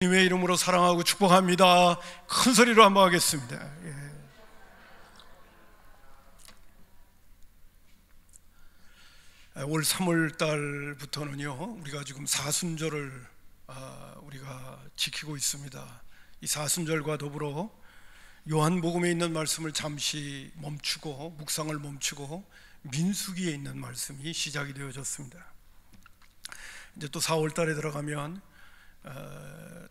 주님의 이름으로 사랑하고 축복합니다. 큰 소리로 한번 하겠습니다. 올 3월 달부터는요, 우리가 지금 사순절을 우리가 지키고 있습니다. 이 사순절과 더불어 요한복음에 있는 말씀을 잠시 멈추고 묵상을 멈추고 민수기에 있는 말씀이 시작이 되어졌습니다. 이제 또 4월 달에 들어가면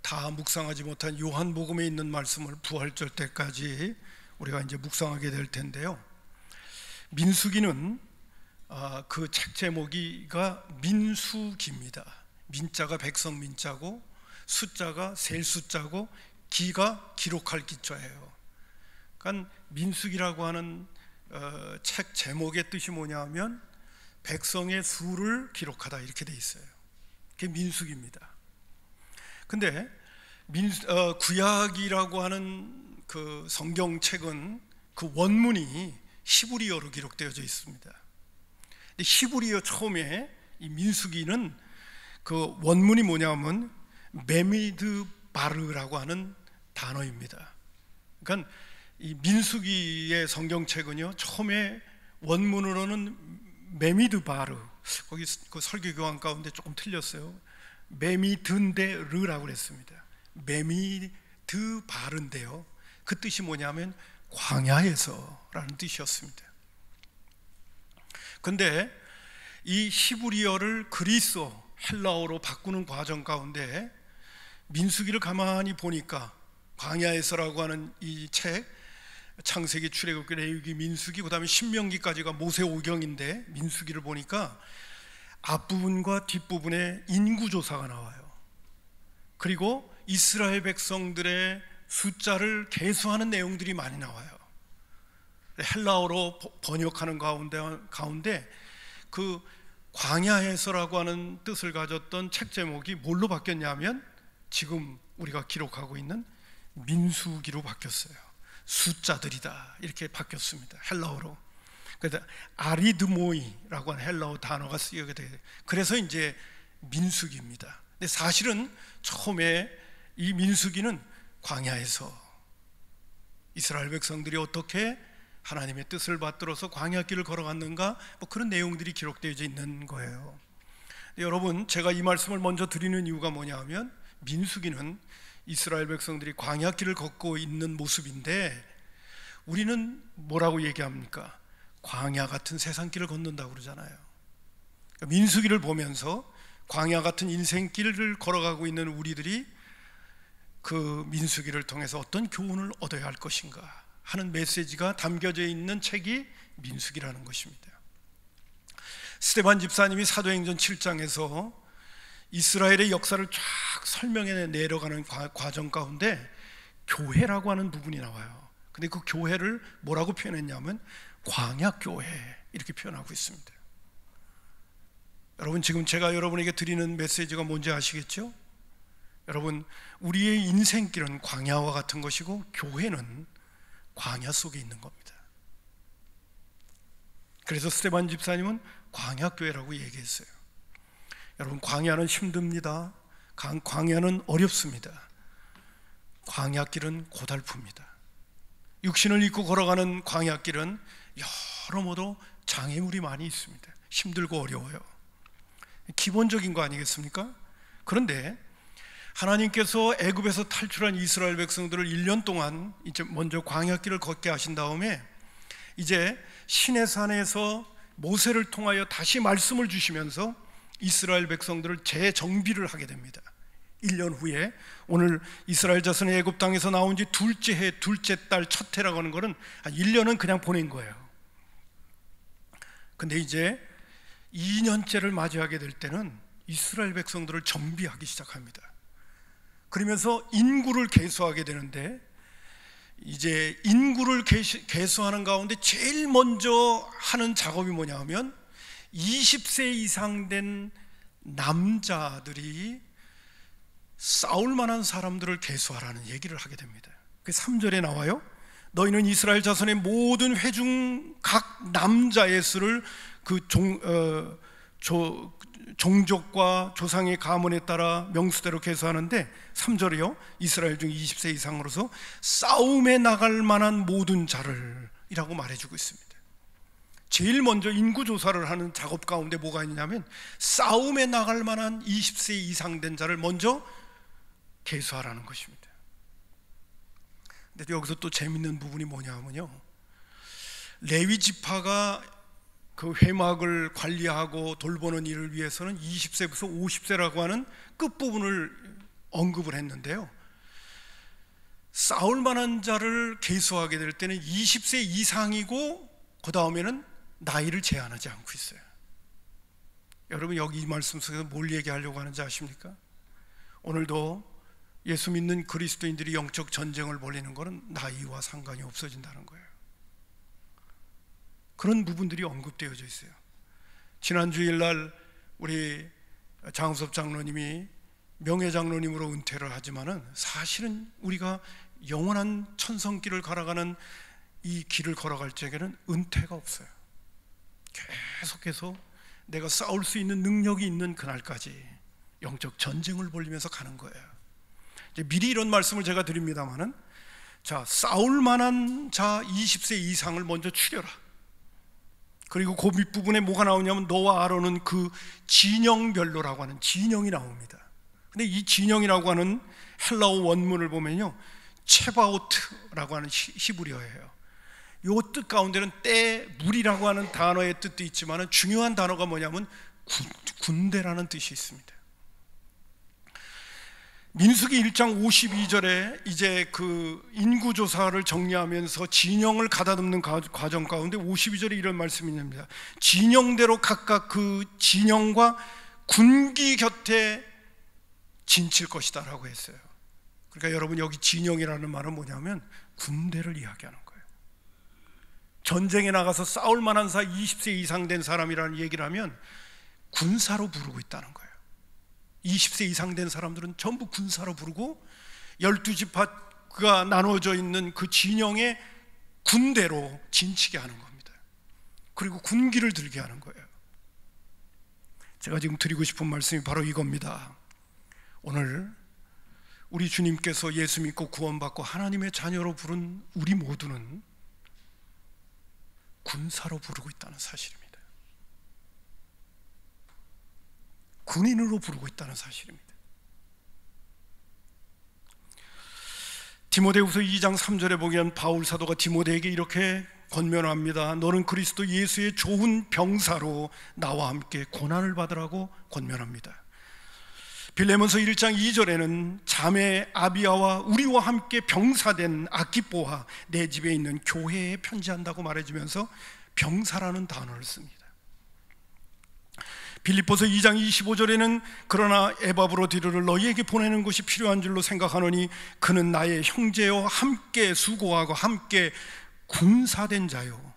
다 묵상하지 못한 요한복음에 있는 말씀을 부활절 때까지 우리가 이제 묵상하게 될 텐데요. 민수기는 그 책 제목이가 민수기입니다. 민자가 백성 민자고 숫자가 셀 숫자고 기가 기록할 기자예요. 그러니까 민수기라고 하는 책 제목의 뜻이 뭐냐면 백성의 수를 기록하다 이렇게 돼 있어요. 그게 민수기입니다. 근데 구약이라고 하는 그 성경책은 그 원문이 히브리어로 기록되어져 있습니다. 근데 히브리어 처음에 이 민수기는 그 원문이 뭐냐면 메미드바르라고 하는 단어입니다. 그러니까 이 민수기의 성경책은요, 처음에 원문으로는 메미드바르, 거기 그 설교 교환 가운데 조금 틀렸어요. 메미든데르라고 그랬습니다. 메미드바르인데요, 그 뜻이 뭐냐면 광야에서라는 뜻이었습니다. 근데 이 히브리어를 그리스어 헬라어로 바꾸는 과정 가운데 민수기를 가만히 보니까 광야에서라고 하는 이 책, 창세기, 출애굽기, 레위기, 민수기, 그 다음에 신명기까지가 모세오경인데 민수기를 보니까 앞부분과 뒷부분에 인구조사가 나와요. 그리고 이스라엘 백성들의 숫자를 계수하는 내용들이 많이 나와요. 헬라어로 번역하는 가운데 그 광야에서라고 하는 뜻을 가졌던 책 제목이 뭘로 바뀌었냐면 지금 우리가 기록하고 있는 민수기로 바뀌었어요. 숫자들이다 이렇게 바뀌었습니다. 헬라어로. 그래서 아리드모이라고 하는 헬라어 단어가 쓰여게 돼요. 그래서 이제 민수기입니다. 근데 사실은 처음에 이 민수기는 광야에서 이스라엘 백성들이 어떻게 하나님의 뜻을 받들어서 광야길을 걸어갔는가, 뭐 그런 내용들이 기록되어 있는 거예요. 여러분, 제가 이 말씀을 먼저 드리는 이유가 뭐냐면 민수기는 이스라엘 백성들이 광야길을 걷고 있는 모습인데 우리는 뭐라고 얘기합니까? 광야 같은 세상길을 걷는다고 그러잖아요. 민수기를 보면서 광야 같은 인생길을 걸어가고 있는 우리들이 그 민수기를 통해서 어떤 교훈을 얻어야 할 것인가 하는 메시지가 담겨져 있는 책이 민수기라는 것입니다. 스데반 집사님이 사도행전 7장에서 이스라엘의 역사를 쫙 설명해 내려가는 과정 가운데 교회라고 하는 부분이 나와요. 근데 그 교회를 뭐라고 표현했냐면 광야교회 이렇게 표현하고 있습니다. 여러분, 지금 제가 여러분에게 드리는 메시지가 뭔지 아시겠죠? 여러분, 우리의 인생길은 광야와 같은 것이고 교회는 광야 속에 있는 겁니다. 그래서 스데반 집사님은 광야교회라고 얘기했어요. 여러분, 광야는 힘듭니다. 광야는 어렵습니다. 광야길은 고달픕니다. 육신을 입고 걸어가는 광야길은 여러모로 장애물이 많이 있습니다. 힘들고 어려워요. 기본적인 거 아니겠습니까? 그런데 하나님께서 애굽에서 탈출한 이스라엘 백성들을 1년 동안 이제 먼저 광야길을 걷게 하신 다음에 이제 시내산에서 모세를 통하여 다시 말씀을 주시면서 이스라엘 백성들을 재정비를 하게 됩니다. 1년 후에 오늘 이스라엘 자손이 애굽 땅에서 나온 지 둘째 해, 둘째 달, 첫 해라고 하는 거는 1년은 그냥 보낸 거예요. 근데 이제 2년째를 맞이하게 될 때는 이스라엘 백성들을 정비하기 시작합니다. 그러면서 인구를 계수하게 되는데 이제 인구를 계수하는 가운데 제일 먼저 하는 작업이 뭐냐면 20세 이상 된 남자들이 싸울 만한 사람들을 계수하라는 얘기를 하게 됩니다. 그 3절에 나와요. 너희는 이스라엘 자손의 모든 회중 각 남자의 수를 그 종족과 조상의 가문에 따라 명수대로 계수하는데 3절이요, 이스라엘 중 20세 이상으로서 싸움에 나갈 만한 모든 자를 이라고 말해주고 있습니다. 제일 먼저 인구조사를 하는 작업 가운데 뭐가 있냐면 싸움에 나갈 만한 20세 이상 된 자를 먼저 계수하라는 것입니다. 근데 여기서 또 재밌는 부분이 뭐냐면요, 레위 지파가 그 회막을 관리하고 돌보는 일을 위해서는 20세부터 50세라고 하는 끝부분을 언급을 했는데요, 싸울 만한 자를 계수하게 될 때는 20세 이상이고 그 다음에는 나이를 제한하지 않고 있어요. 여러분, 여기 이 말씀 속에서 뭘 얘기하려고 하는지 아십니까? 오늘도 예수 믿는 그리스도인들이 영적 전쟁을 벌이는 것은 나이와 상관이 없어진다는 거예요. 그런 부분들이 언급되어져 있어요. 지난 주일날 우리 장섭 장로님이 명예장로님으로 은퇴를 하지만은 사실은 우리가 영원한 천성길을 걸어가는 이 길을 걸어갈 적에는 은퇴가 없어요. 계속해서 내가 싸울 수 있는 능력이 있는 그날까지 영적 전쟁을 벌이면서 가는 거예요. 이제 미리 이런 말씀을 제가 드립니다만은, 자, 싸울 만한 자 20세 이상을 먼저 추려라. 그리고 그 밑부분에 뭐가 나오냐면 너와 아론은 그 진영별로라고 하는 진영이 나옵니다. 근데 이 진영이라고 하는 헬라어 원문을 보면요, 체바오트라고 하는 히브리어예요. 이 뜻 가운데는 때, 물이라고 하는 단어의 뜻도 있지만 중요한 단어가 뭐냐면 군대라는 뜻이 있습니다. 민수기 1장 52절에 이제 그 인구조사를 정리하면서 진영을 가다듬는 과정 가운데 52절에 이런 말씀이 있습니다. 진영대로 각각 그 진영과 군기 곁에 진칠 것이다 라고 했어요. 그러니까 여러분, 여기 진영이라는 말은 뭐냐면 군대를 이야기하는 거예요. 전쟁에 나가서 싸울 만한 20세 이상 된 사람이라는 얘기를 하면 군사로 부르고 있다는 거예요. 20세 이상 된 사람들은 전부 군사로 부르고 12지파가 나누어져 있는 그 진영의 군대로 진치게 하는 겁니다. 그리고 군기를 들게 하는 거예요. 제가 지금 드리고 싶은 말씀이 바로 이겁니다. 오늘 우리 주님께서 예수 믿고 구원받고 하나님의 자녀로 부른 우리 모두는 군사로 부르고 있다는 사실입니다. 군인으로 부르고 있다는 사실입니다. 디모데후서 2장 3절에 보면 바울 사도가 디모데에게 이렇게 권면합니다. 너는 그리스도 예수의 좋은 병사로 나와 함께 고난을 받으라고 권면합니다. 빌레몬서 1장 2절에는 자매 아비아와 우리와 함께 병사된 아키뽀와 내 집에 있는 교회에 편지한다고 말해주면서 병사라는 단어를 씁니다. 빌립보서 2장 25절에는 그러나 에바브로디르를 너희에게 보내는 것이 필요한 줄로 생각하노니 그는 나의 형제요 함께 수고하고 함께 군사된 자요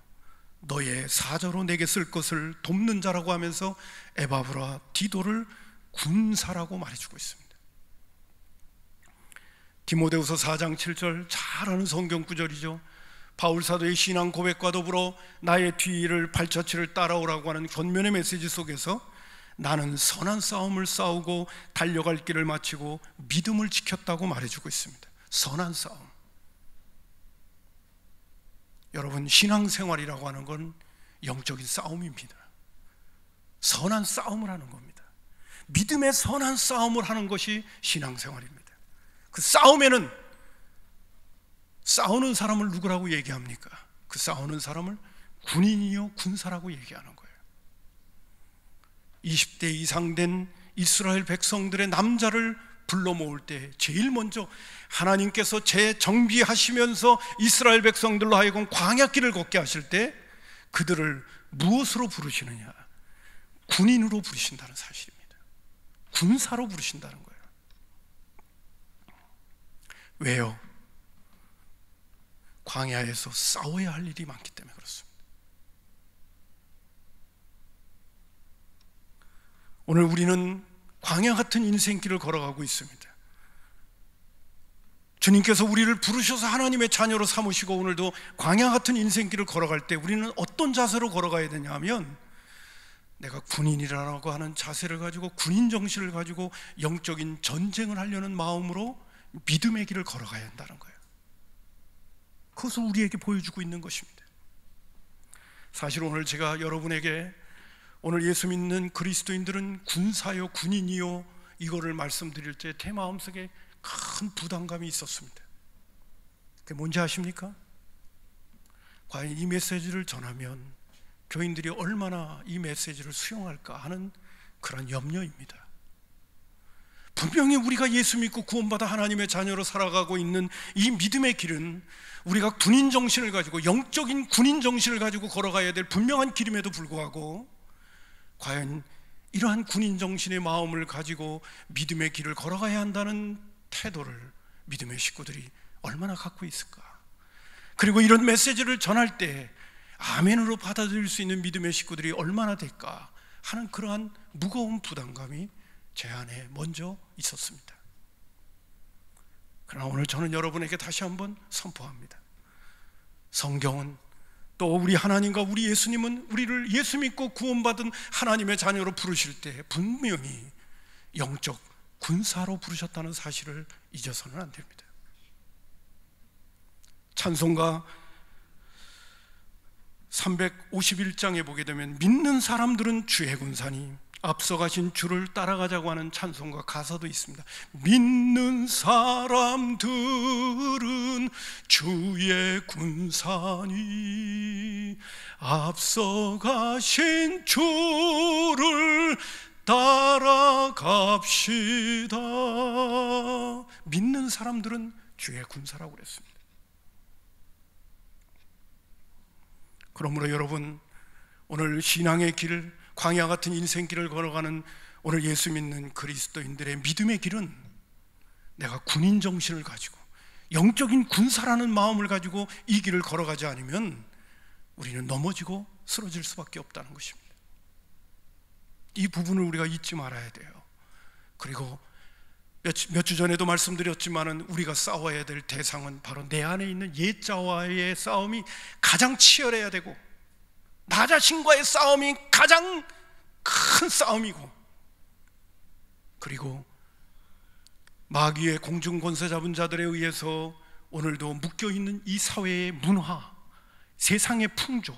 너의 사저로 내게 쓸 것을 돕는 자라고 하면서 에바브로디도를 군사라고 말해주고 있습니다. 디모데후서 4장 7절 잘 아는 성경 구절이죠. 바울 사도의 신앙 고백과 더불어 나의 뒤를 발자취를 따라오라고 하는 권면의 메시지 속에서 나는 선한 싸움을 싸우고 달려갈 길을 마치고 믿음을 지켰다고 말해주고 있습니다. 선한 싸움. 여러분, 신앙생활이라고 하는 건 영적인 싸움입니다. 선한 싸움을 하는 겁니다. 믿음의 선한 싸움을 하는 것이 신앙생활입니다. 그 싸움에는 싸우는 사람을 누구라고 얘기합니까? 그 싸우는 사람을 군인이요 군사라고 얘기하는 거예요. 20대 이상 된 이스라엘 백성들의 남자를 불러 모을 때 제일 먼저 하나님께서 재정비하시면서 이스라엘 백성들로 하여금 광야길을 걷게 하실 때 그들을 무엇으로 부르시느냐? 군인으로 부르신다는 사실입니다. 군사로 부르신다는 거예요. 왜요? 광야에서 싸워야 할 일이 많기 때문에 그렇습니다. 오늘 우리는 광야 같은 인생길을 걸어가고 있습니다. 주님께서 우리를 부르셔서 하나님의 자녀로 삼으시고 오늘도 광야 같은 인생길을 걸어갈 때 우리는 어떤 자세로 걸어가야 되냐 하면 내가 군인이라고 하는 자세를 가지고 군인 정신을 가지고 영적인 전쟁을 하려는 마음으로 믿음의 길을 걸어가야 한다는 거예요. 그것을 우리에게 보여주고 있는 것입니다. 사실 오늘 제가 여러분에게 오늘 예수 믿는 그리스도인들은 군사요 군인이요 이거를 말씀드릴 때 제 마음속에 큰 부담감이 있었습니다. 그게 뭔지 아십니까? 과연 이 메시지를 전하면 교인들이 얼마나 이 메시지를 수용할까 하는 그런 염려입니다. 분명히 우리가 예수 믿고 구원받아 하나님의 자녀로 살아가고 있는 이 믿음의 길은 우리가 군인 정신을 가지고 영적인 군인 정신을 가지고 걸어가야 될 분명한 길임에도 불구하고 과연 이러한 군인 정신의 마음을 가지고 믿음의 길을 걸어가야 한다는 태도를 믿음의 식구들이 얼마나 갖고 있을까? 그리고 이런 메시지를 전할 때 아멘으로 받아들일 수 있는 믿음의 식구들이 얼마나 될까 하는 그러한 무거운 부담감이 제 안에 먼저 있었습니다. 그러나 오늘 저는 여러분에게 다시 한번 선포합니다. 성경은 또 우리 하나님과 우리 예수님은 우리를 예수 믿고 구원받은 하나님의 자녀로 부르실 때 분명히 영적 군사로 부르셨다는 사실을 잊어서는 안 됩니다. 찬송가 351장에 보게 되면 믿는 사람들은 주의 군사니 앞서가신 주를 따라가자고 하는 찬송가 가사도 있습니다. 믿는 사람들은 주의 군사니 앞서가신 주를 따라갑시다. 믿는 사람들은 주의 군사라고 그랬습니다. 그러므로 여러분, 오늘 신앙의 길, 광야 같은 인생길을 걸어가는 오늘 예수 믿는 그리스도인들의 믿음의 길은 내가 군인 정신을 가지고 영적인 군사라는 마음을 가지고 이 길을 걸어가지 않으면 우리는 넘어지고 쓰러질 수밖에 없다는 것입니다. 이 부분을 우리가 잊지 말아야 돼요. 그리고 몇 주 전에도 말씀드렸지만은 우리가 싸워야 될 대상은 바로 내 안에 있는 옛자와의 싸움이 가장 치열해야 되고 나 자신과의 싸움이 가장 큰 싸움이고, 그리고 마귀의 공중권세 잡은 자들에 의해서 오늘도 묶여있는 이 사회의 문화, 세상의 풍조,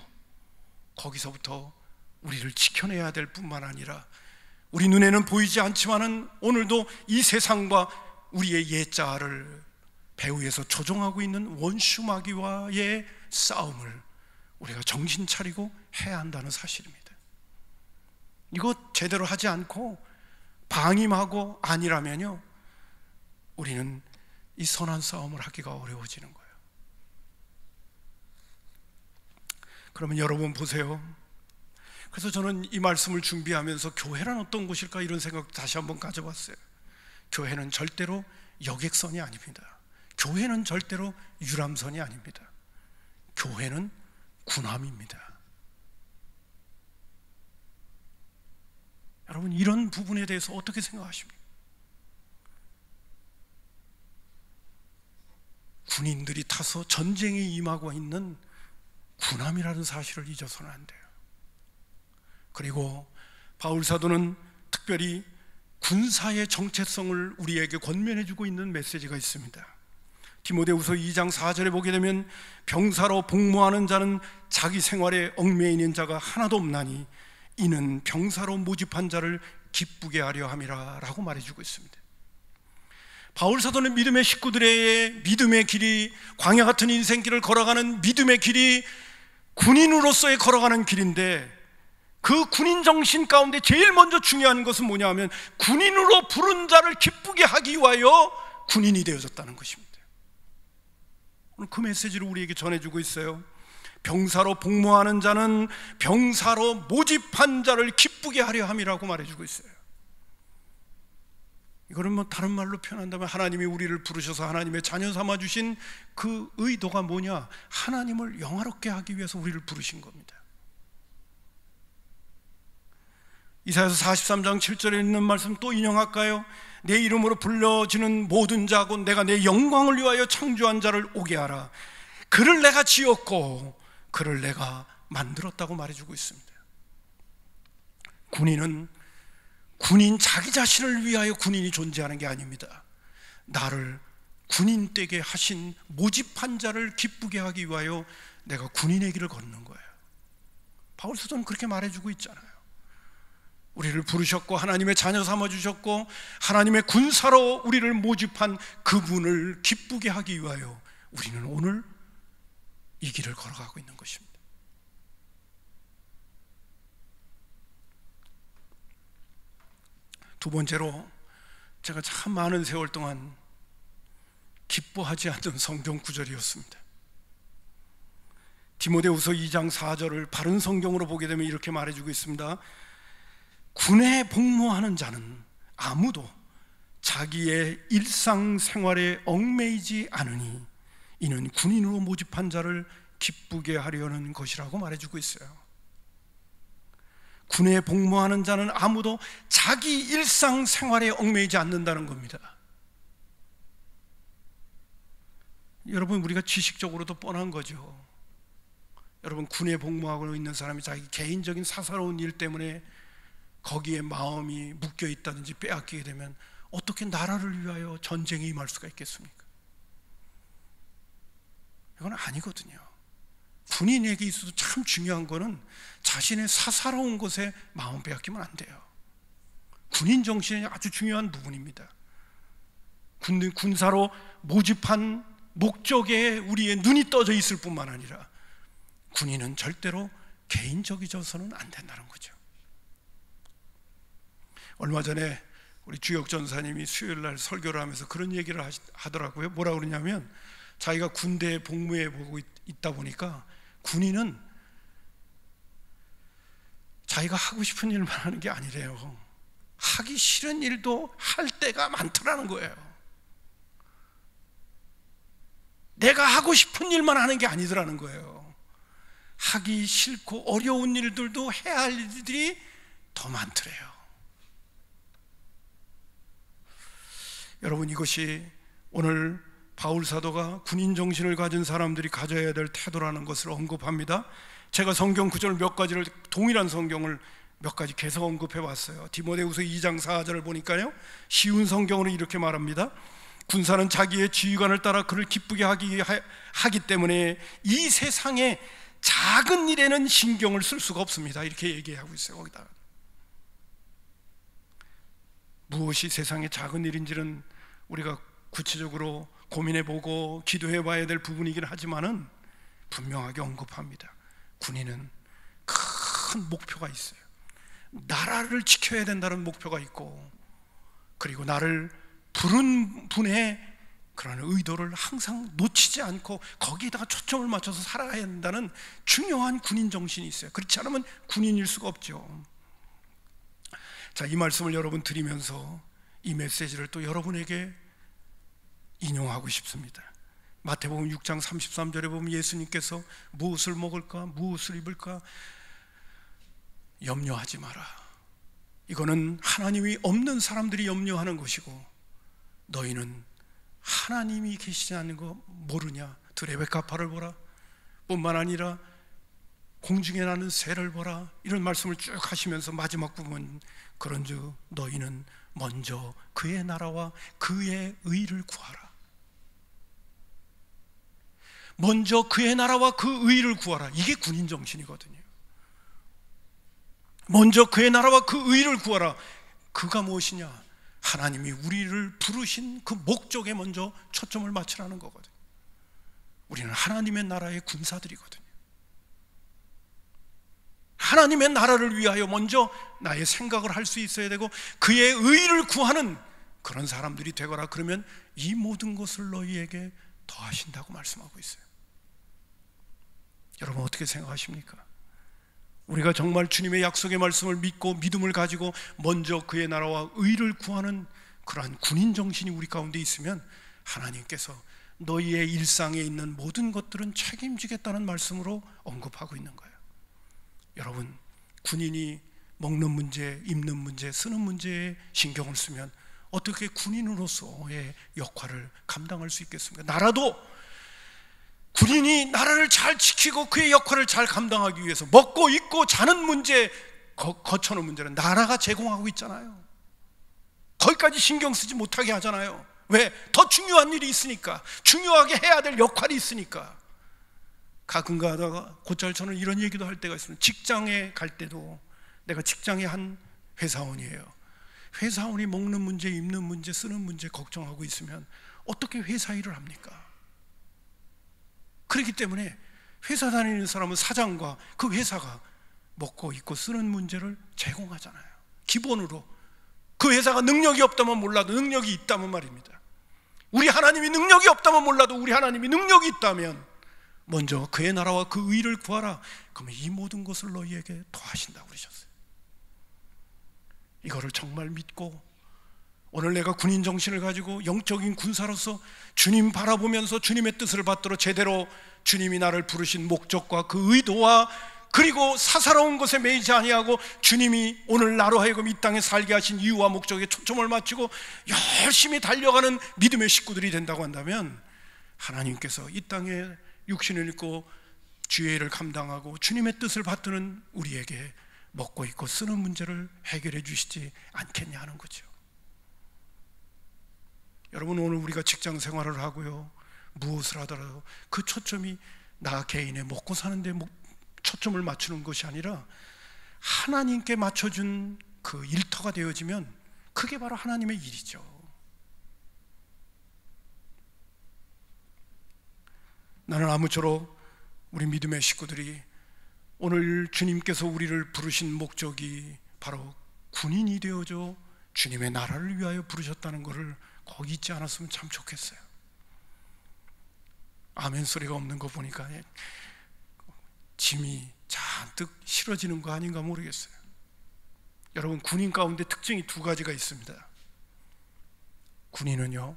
거기서부터 우리를 지켜내야 될 뿐만 아니라 우리 눈에는 보이지 않지만은 오늘도 이 세상과 우리의 옛자를 배후에서 조종하고 있는 원수 마귀와의 싸움을 우리가 정신 차리고 해야 한다는 사실입니다. 이거 제대로 하지 않고 방임하고 아니라면요, 우리는 이 선한 싸움을 하기가 어려워지는 거예요. 그러면 여러분 보세요. 그래서 저는 이 말씀을 준비하면서 교회란 어떤 곳일까 이런 생각 다시 한번 가져봤어요. 교회는 절대로 여객선이 아닙니다. 교회는 절대로 유람선이 아닙니다. 교회는 군함입니다. 여러분, 이런 부분에 대해서 어떻게 생각하십니까? 군인들이 타서 전쟁에 임하고 있는 군함이라는 사실을 잊어서는 안 돼요. 그리고 바울 사도는 특별히 군사의 정체성을 우리에게 권면해주고 있는 메시지가 있습니다. 디모데후서 2장 4절에 보게 되면 병사로 복무하는 자는 자기 생활에 얽매여 있는 자가 하나도 없나니 이는 병사로 모집한 자를 기쁘게 하려 함이라 라고 말해주고 있습니다. 바울 사도는 믿음의 식구들의 믿음의 길이, 광야 같은 인생길을 걸어가는 믿음의 길이 군인으로서의 걸어가는 길인데, 그 군인 정신 가운데 제일 먼저 중요한 것은 뭐냐 하면 군인으로 부른 자를 기쁘게 하기 위하여 군인이 되어졌다는 것입니다. 오늘 그 메시지를 우리에게 전해주고 있어요. 병사로 복무하는 자는 병사로 모집한 자를 기쁘게 하려 함이라고 말해주고 있어요. 이거는 뭐 다른 말로 표현한다면 하나님이 우리를 부르셔서 하나님의 자녀 삼아주신 그 의도가 뭐냐? 하나님을 영화롭게 하기 위해서 우리를 부르신 겁니다. 이사야서 43장 7절에 있는 말씀 또 인용할까요? 내 이름으로 불려지는 모든 자 곧 내가 내 영광을 위하여 창조한 자를 오게 하라. 그를 내가 지었고 그를 내가 만들었다고 말해주고 있습니다. 군인은 군인 자기 자신을 위하여 군인이 존재하는 게 아닙니다. 나를 군인 되게 하신 모집한 자를 기쁘게 하기 위하여 내가 군인의 길을 걷는 거예요. 바울 사도는 그렇게 말해주고 있잖아요. 우리를 부르셨고 하나님의 자녀 삼아주셨고 하나님의 군사로 우리를 모집한 그분을 기쁘게 하기 위하여 우리는 오늘 이 길을 걸어가고 있는 것입니다. 두 번째로, 제가 참 많은 세월 동안 기뻐하지 않는 성경 구절이었습니다. 디모데후서 2장 4절을 바른 성경으로 보게 되면 이렇게 말해주고 있습니다. 군에 복무하는 자는 아무도 자기의 일상생활에 얽매이지 않으니 이는 군인으로 모집한 자를 기쁘게 하려는 것이라고 말해주고 있어요. 군에 복무하는 자는 아무도 자기 일상생활에 얽매이지 않는다는 겁니다. 여러분, 우리가 지식적으로도 뻔한 거죠. 여러분, 군에 복무하고 있는 사람이 자기 개인적인 사사로운 일 때문에 거기에 마음이 묶여 있다든지 빼앗기게 되면 어떻게 나라를 위하여 전쟁에 임할 수가 있겠습니까? 이건 아니거든요. 군인에게 있어서 참 중요한 거는 자신의 사사로운 것에 마음 빼앗기면 안 돼요. 군인 정신이 아주 중요한 부분입니다. 군사로 모집한 목적에 우리의 눈이 떠져 있을 뿐만 아니라 군인은 절대로 개인적이져서는 안 된다는 거죠. 얼마 전에 우리 주혁 전사님이 수요일 날 설교를 하면서 그런 얘기를 하더라고요. 뭐라 그러냐면, 자기가 군대에 복무해 보고 있다 보니까 군인은 자기가 하고 싶은 일만 하는 게 아니래요. 하기 싫은 일도 할 때가 많더라는 거예요. 내가 하고 싶은 일만 하는 게 아니더라는 거예요. 하기 싫고 어려운 일들도 해야 할 일들이 더 많더래요. 여러분, 이것이 오늘 바울 사도가 군인 정신을 가진 사람들이 가져야 될 태도라는 것을 언급합니다. 제가 성경 구절 몇 가지를, 동일한 성경을 몇 가지 계속 언급해 왔어요. 디모데후서 2장 4절을 보니까요, 쉬운 성경으로 이렇게 말합니다. 군사는 자기의 지휘관을 따라 그를 기쁘게 하기 때문에 이 세상의 작은 일에는 신경을 쓸 수가 없습니다. 이렇게 얘기하고 있어요. 거기다 무엇이 세상의 작은 일인지는 우리가 구체적으로 고민해보고 기도해봐야 될 부분이긴 하지만은 분명하게 언급합니다. 군인은 큰 목표가 있어요. 나라를 지켜야 된다는 목표가 있고, 그리고 나를 부른 분의 그런 의도를 항상 놓치지 않고 거기에다가 초점을 맞춰서 살아야 된다는 중요한 군인 정신이 있어요. 그렇지 않으면 군인일 수가 없죠. 자, 이 말씀을 여러분 드리면서 이 메시지를 또 여러분에게 인용하고 싶습니다. 마태복음 6장 33절에 보면 예수님께서 무엇을 먹을까, 무엇을 입을까 염려하지 마라. 이거는 하나님이 없는 사람들이 염려하는 것이고, 너희는 하나님이 계시지 않는 거 모르냐? 드레베카파를 보라. 뿐만 아니라 공중에 나는 새를 보라. 이런 말씀을 쭉 하시면서 마지막 부분, 그런즉 너희는 먼저 그의 나라와 그의 의를 구하라. 먼저 그의 나라와 그 의를 구하라. 이게 군인 정신이거든요. 먼저 그의 나라와 그 의를 구하라. 그가 무엇이냐? 하나님이 우리를 부르신 그 목적에 먼저 초점을 맞추라는 거거든요. 우리는 하나님의 나라의 군사들이거든요. 하나님의 나라를 위하여 먼저 나의 생각을 할 수 있어야 되고, 그의 의를 구하는 그런 사람들이 되거라. 그러면 이 모든 것을 너희에게 더하신다고 말씀하고 있어요. 여러분, 어떻게 생각하십니까? 우리가 정말 주님의 약속의 말씀을 믿고 믿음을 가지고 먼저 그의 나라와 의를 구하는 그러한 군인 정신이 우리 가운데 있으면 하나님께서 너희의 일상에 있는 모든 것들은 책임지겠다는 말씀으로 언급하고 있는 거예요. 여러분, 군인이 먹는 문제, 입는 문제, 쓰는 문제에 신경을 쓰면 어떻게 군인으로서의 역할을 감당할 수 있겠습니까? 나라도 군인이 나라를 잘 지키고 그의 역할을 잘 감당하기 위해서 먹고 입고 자는 문제, 거쳐놓은 문제는 나라가 제공하고 있잖아요. 거기까지 신경 쓰지 못하게 하잖아요. 왜? 더 중요한 일이 있으니까, 중요하게 해야 될 역할이 있으니까. 가끔가 하다가 곧잘 저는 이런 얘기도 할 때가 있습니다. 직장에 갈 때도, 내가 직장의 한 회사원이에요. 회사원이 먹는 문제, 입는 문제, 쓰는 문제 걱정하고 있으면 어떻게 회사 일을 합니까? 그렇기 때문에 회사 다니는 사람은 사장과 그 회사가 먹고 입고 쓰는 문제를 제공하잖아요. 기본으로. 그 회사가 능력이 없다면 몰라도 능력이 있다면 말입니다. 우리 하나님이 능력이 없다면 몰라도 우리 하나님이 능력이 있다면 먼저 그의 나라와 그 의를 구하라. 그러면 이 모든 것을 너희에게 더하신다고 그러셨어요. 이거를 정말 믿고 오늘 내가 군인 정신을 가지고 영적인 군사로서 주님 바라보면서 주님의 뜻을 받도록 제대로 주님이 나를 부르신 목적과 그 의도와 그리고 사사로운 것에 매이지 아니하고 주님이 오늘 나로 하여금 이 땅에 살게 하신 이유와 목적에 초점을 맞추고 열심히 달려가는 믿음의 식구들이 된다고 한다면 하나님께서 이 땅에 육신을 입고 주의 일을 감당하고 주님의 뜻을 받드는 우리에게 먹고 입고 쓰는 문제를 해결해 주시지 않겠냐 하는 거죠. 여러분, 오늘 우리가 직장 생활을 하고요, 무엇을 하더라도 그 초점이 나 개인의 먹고 사는 데 초점을 맞추는 것이 아니라 하나님께 맞춰준 그 일터가 되어지면 그게 바로 하나님의 일이죠. 나는 아무쪼록 우리 믿음의 식구들이 오늘 주님께서 우리를 부르신 목적이 바로 군인이 되어줘 주님의 나라를 위하여 부르셨다는 것을 거기 잊지 않았으면 참 좋겠어요. 아멘 소리가 없는 거 보니까 짐이 잔뜩 실어지는 거 아닌가 모르겠어요. 여러분, 군인 가운데 특징이 두 가지가 있습니다. 군인은요,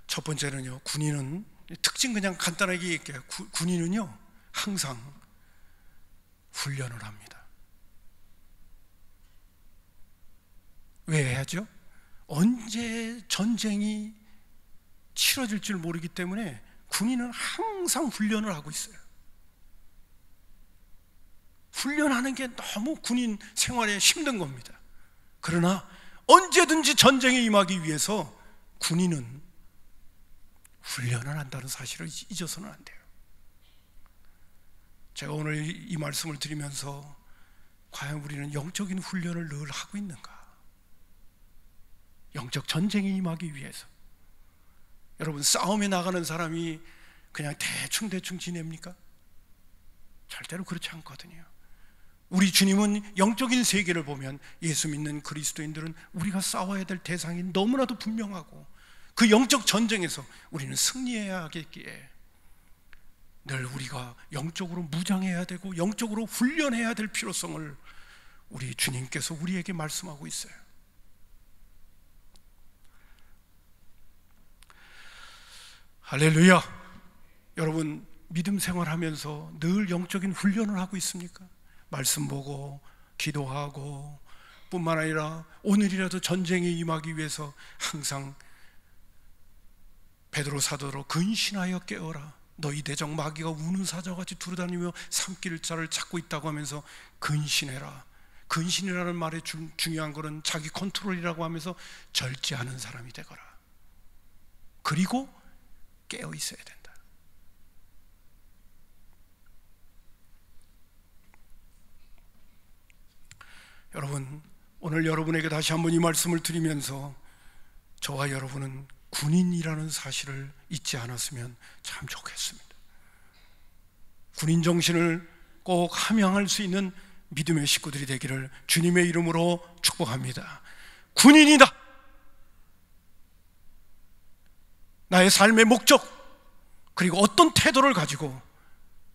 첫 번째는요, 군인은 특징 그냥 간단하게 얘기할게요. 군인은요 항상 훈련을 합니다. 왜 해야죠? 언제 전쟁이 치러질 줄 모르기 때문에 군인은 항상 훈련을 하고 있어요. 훈련하는 게 너무 군인 생활에 힘든 겁니다. 그러나 언제든지 전쟁에 임하기 위해서 군인은 훈련을 한다는 사실을 잊어서는 안 돼요. 제가 오늘 이 말씀을 드리면서 과연 우리는 영적인 훈련을 늘 하고 있는가? 영적 전쟁에 임하기 위해서. 여러분, 싸움에 나가는 사람이 그냥 대충 지냅니까? 절대로 그렇지 않거든요. 우리 주님은 영적인 세계를 보면 예수 믿는 그리스도인들은 우리가 싸워야 될 대상이 너무나도 분명하고 그 영적 전쟁에서 우리는 승리해야 하겠기에 늘 우리가 영적으로 무장해야 되고 영적으로 훈련해야 될 필요성을 우리 주님께서 우리에게 말씀하고 있어요. 할렐루야. 여러분, 믿음 생활하면서 늘 영적인 훈련을 하고 있습니까? 말씀 보고 기도하고 뿐만 아니라 오늘이라도 전쟁에 임하기 위해서 항상 베드로 사도로 근신하여 깨어라. 너희 대적 마귀가 우는 사자같이 두루다니며 삼킬 자를 찾고 있다고 하면서 근신해라. 근신이라는 말의 중요한 것은 자기 컨트롤이라고 하면서 절제하는 사람이 되거라. 그리고 깨어 있어야 된다. 여러분, 오늘 여러분에게 다시 한번 이 말씀을 드리면서 저와 여러분은 군인이라는 사실을 잊지 않았으면 참 좋겠습니다. 군인 정신을 꼭 함양할 수 있는 믿음의 식구들이 되기를 주님의 이름으로 축복합니다. 군인이다. 나의 삶의 목적, 그리고 어떤 태도를 가지고,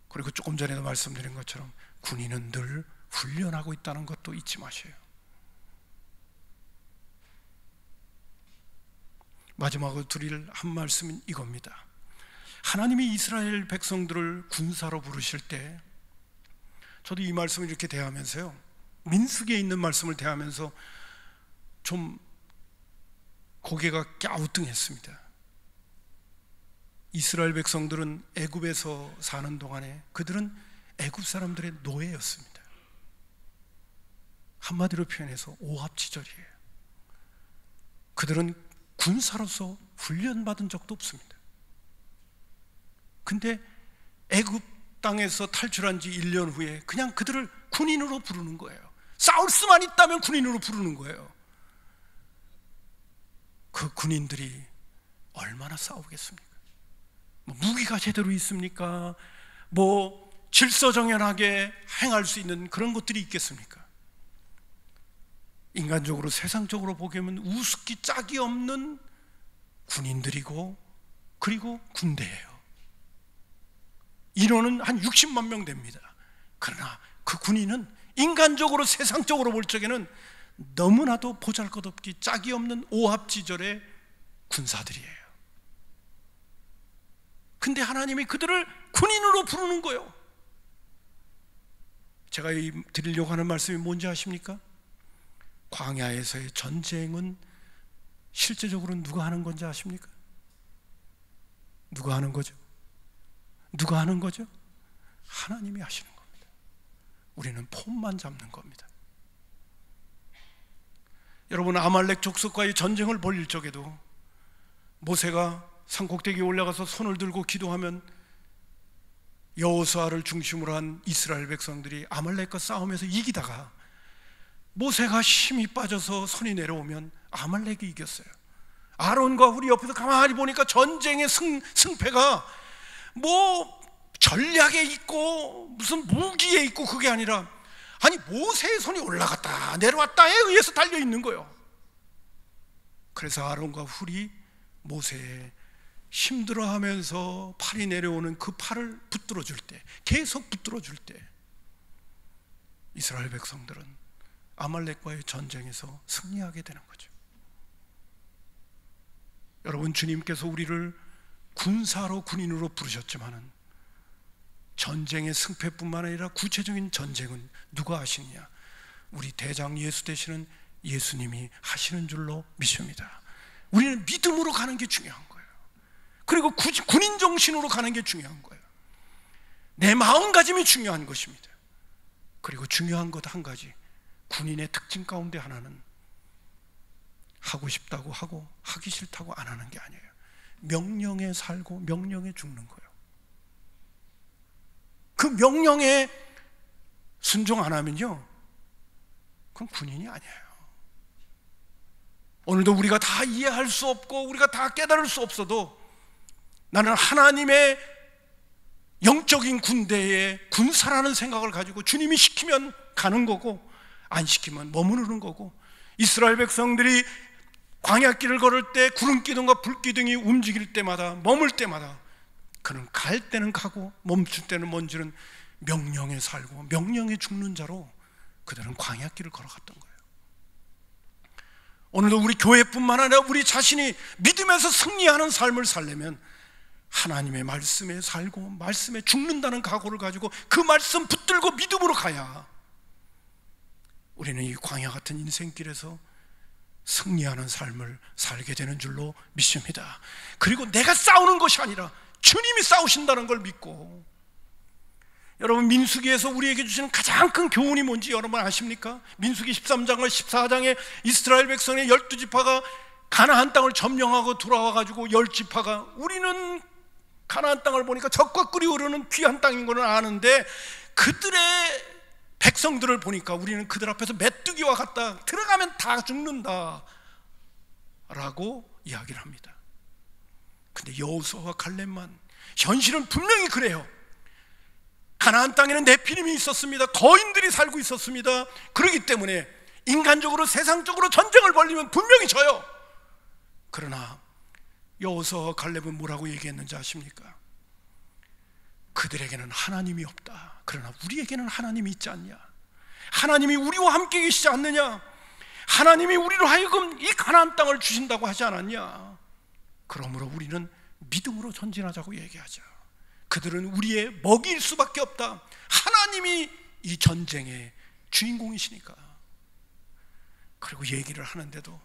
그리고 조금 전에도 말씀드린 것처럼 군인은 늘 훈련하고 있다는 것도 잊지 마세요. 마지막으로 드릴 한 말씀은 이겁니다. 하나님이 이스라엘 백성들을 군사로 부르실 때, 저도 이 말씀을 이렇게 대하면서요, 민수기에 있는 말씀을 대하면서 좀 고개가 갸우뚱했습니다. 이스라엘 백성들은 애굽에서 사는 동안에 그들은 애굽 사람들의 노예였습니다. 한마디로 표현해서 오합지졸이에요. 그들은 군사로서 훈련받은 적도 없습니다. 근데 애굽 땅에서 탈출한 지 1년 후에 그냥 그들을 군인으로 부르는 거예요. 싸울 수만 있다면 군인으로 부르는 거예요. 그 군인들이 얼마나 싸우겠습니까? 무기가 제대로 있습니까? 질서정연하게 행할 수 있는 그런 것들이 있겠습니까? 인간적으로, 세상적으로 보기에는 우습기 짝이 없는 군인들이고, 그리고 군대예요. 인원은 한 60만 명 됩니다. 그러나 그 군인은 인간적으로, 세상적으로 볼 적에는 너무나도 보잘것없기 짝이 없는 오합지졸의 군사들이에요. 근데 하나님이 그들을 군인으로 부르는 거예요. 제가 드리려고 하는 말씀이 뭔지 아십니까? 광야에서의 전쟁은 실제적으로 누가 하는 건지 아십니까? 누가 하는 거죠? 누가 하는 거죠? 하나님이 하시는 겁니다. 우리는 폼만 잡는 겁니다. 여러분, 아말렉 족속과의 전쟁을 벌일 적에도 모세가 산꼭대기에 올라가서 손을 들고 기도하면 여호수아를 중심으로 한 이스라엘 백성들이 아말렉과 싸우면서 이기다가 모세가 힘이 빠져서 손이 내려오면 아말렉이 이겼어요. 아론과 훌이 옆에서 가만히 보니까 전쟁의 승패가 전략에 있고 무슨 무기에 있고 그게 아니라, 아니 모세의 손이 올라갔다 내려왔다에 의해서 달려있는 거예요. 그래서 아론과 훌이 모세의 힘들어하면서 팔이 내려오는 그 팔을 붙들어 줄 때, 계속 붙들어 줄 때 이스라엘 백성들은 아말렉과의 전쟁에서 승리하게 되는 거죠. 여러분, 주님께서 우리를 군사로, 군인으로 부르셨지만은 전쟁의 승패뿐만 아니라 구체적인 전쟁은 누가 하시느냐? 우리 대장 예수 되시는 예수님이 하시는 줄로 믿습니다. 우리는 믿음으로 가는 게 중요한 거예요. 그리고 군인 정신으로 가는 게 중요한 거예요. 내 마음가짐이 중요한 것입니다. 그리고 중요한 것 한 가지, 군인의 특징 가운데 하나는 하고 싶다고 하고 하기 싫다고 안 하는 게 아니에요. 명령에 살고 명령에 죽는 거예요. 그 명령에 순종 안 하면요, 그건 군인이 아니에요. 오늘도 우리가 다 이해할 수 없고 우리가 다 깨달을 수 없어도 나는 하나님의 영적인 군대의 군사라는 생각을 가지고 주님이 시키면 가는 거고 안 시키면 머무르는 거고, 이스라엘 백성들이 광야길을 걸을 때 구름기둥과 불기둥이 움직일 때마다, 머물 때마다 그는 갈 때는 가고 멈출 때는 멈추는 명령에 살고 명령에 죽는 자로 그들은 광야길을 걸어갔던 거예요. 오늘도 우리 교회뿐만 아니라 우리 자신이 믿음에서 승리하는 삶을 살려면 하나님의 말씀에 살고 말씀에 죽는다는 각오를 가지고 그 말씀 붙들고 믿음으로 가야 우리는 이 광야 같은 인생길에서 승리하는 삶을 살게 되는 줄로 믿습니다. 그리고 내가 싸우는 것이 아니라 주님이 싸우신다는 걸 믿고, 여러분, 민수기에서 우리에게 주시는 가장 큰 교훈이 뭔지 여러분 아십니까? 민수기 13장과 14장에 이스라엘 백성의 12지파가 가나안 땅을 점령하고 돌아와가지고 10지파가 우리는 가나안 땅을 보니까 적과 꿀이 흐르는 귀한 땅인 거는 아는데 그들의 백성들을 보니까 우리는 그들 앞에서 메뚜기와 같다, 들어가면 다 죽는다 라고 이야기를 합니다. 근데 여호수아와 갈렙만, 현실은 분명히 그래요. 가나안 땅에는 네피림이 있었습니다. 거인들이 살고 있었습니다. 그렇기 때문에 인간적으로, 세상적으로 전쟁을 벌리면 분명히 져요. 그러나 여호수아와 갈렙은 뭐라고 얘기했는지 아십니까? 그들에게는 하나님이 없다. 그러나 우리에게는 하나님이 있지 않냐? 하나님이 우리와 함께 계시지 않느냐? 하나님이 우리로 하여금 이 가나안 땅을 주신다고 하지 않았냐? 그러므로 우리는 믿음으로 전진하자고 얘기하죠. 그들은 우리의 먹이일 수밖에 없다. 하나님이 이 전쟁의 주인공이시니까. 그리고 얘기를 하는데도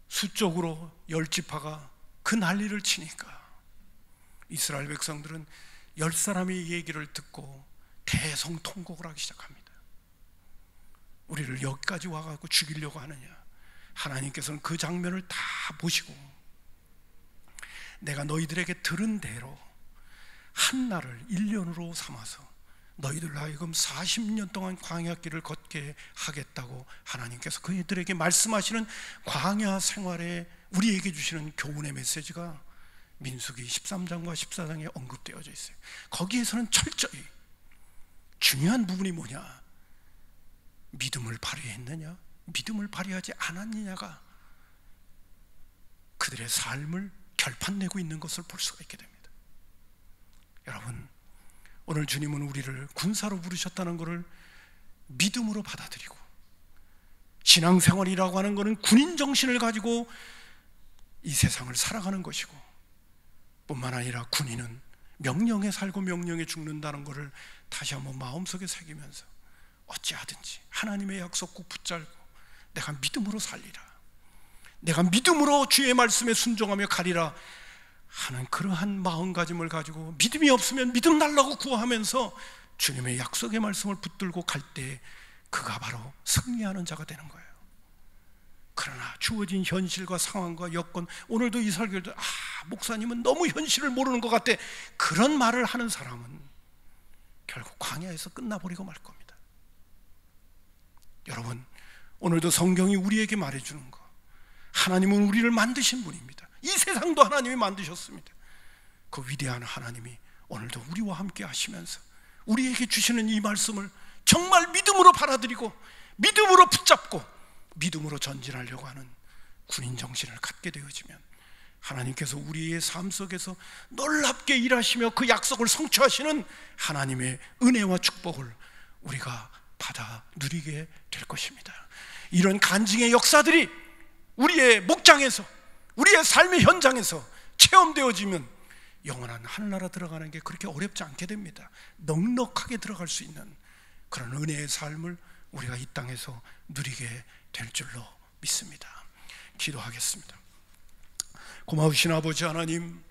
수적으로 10지파가 그 난리를 치니까 이스라엘 백성들은 10사람의 얘기를 듣고 대성통곡을 하기 시작합니다. 우리를 여기까지 와가지고 죽이려고 하느냐? 하나님께서는 그 장면을 다 보시고 내가 너희들에게 들은 대로 한날을 1년으로 삼아서 너희들로 하여금 40년 동안 광야길을 걷게 하겠다고 하나님께서 그들에게 말씀하시는 광야 생활에 우리에게 주시는 교훈의 메시지가 민수기 13장과 14장에 언급되어져 있어요. 거기에서는 철저히 중요한 부분이 뭐냐? 믿음을 발휘했느냐, 믿음을 발휘하지 않았느냐가 그들의 삶을 결판내고 있는 것을 볼 수가 있게 됩니다. 여러분, 오늘 주님은 우리를 군사로 부르셨다는 것을 믿음으로 받아들이고, 신앙생활이라고 하는 것은 군인 정신을 가지고 이 세상을 살아가는 것이고, 뿐만 아니라 군인은 명령에 살고 명령에 죽는다는 것을 다시 한번 마음속에 새기면서 어찌하든지 하나님의 약속 꼭 붙잡고 내가 믿음으로 살리라, 내가 믿음으로 주의 말씀에 순종하며 가리라 하는 그러한 마음가짐을 가지고 믿음이 없으면 믿음 달라고 구하면서 주님의 약속의 말씀을 붙들고 갈 때 그가 바로 승리하는 자가 되는 거예요. 그러나 주어진 현실과 상황과 여건, 오늘도 이 설교도 목사님은 너무 현실을 모르는 것 같아, 그런 말을 하는 사람은 결국 광야에서 끝나버리고 말 겁니다. 여러분, 오늘도 성경이 우리에게 말해주는 거, 하나님은 우리를 만드신 분입니다. 이 세상도 하나님이 만드셨습니다. 그 위대한 하나님이 오늘도 우리와 함께 하시면서 우리에게 주시는 이 말씀을 정말 믿음으로 받아들이고 믿음으로 붙잡고 믿음으로 전진하려고 하는 군인 정신을 갖게 되어지면 하나님께서 우리의 삶 속에서 놀랍게 일하시며 그 약속을 성취하시는 하나님의 은혜와 축복을 우리가 받아 누리게 될 것입니다. 이런 간증의 역사들이 우리의 목장에서, 우리의 삶의 현장에서 체험되어지면 영원한 하늘나라 들어가는 게 그렇게 어렵지 않게 됩니다. 넉넉하게 들어갈 수 있는 그런 은혜의 삶을 우리가 이 땅에서 누리게 될 줄로 믿습니다. 기도하겠습니다. 고마우신 아버지 하나님,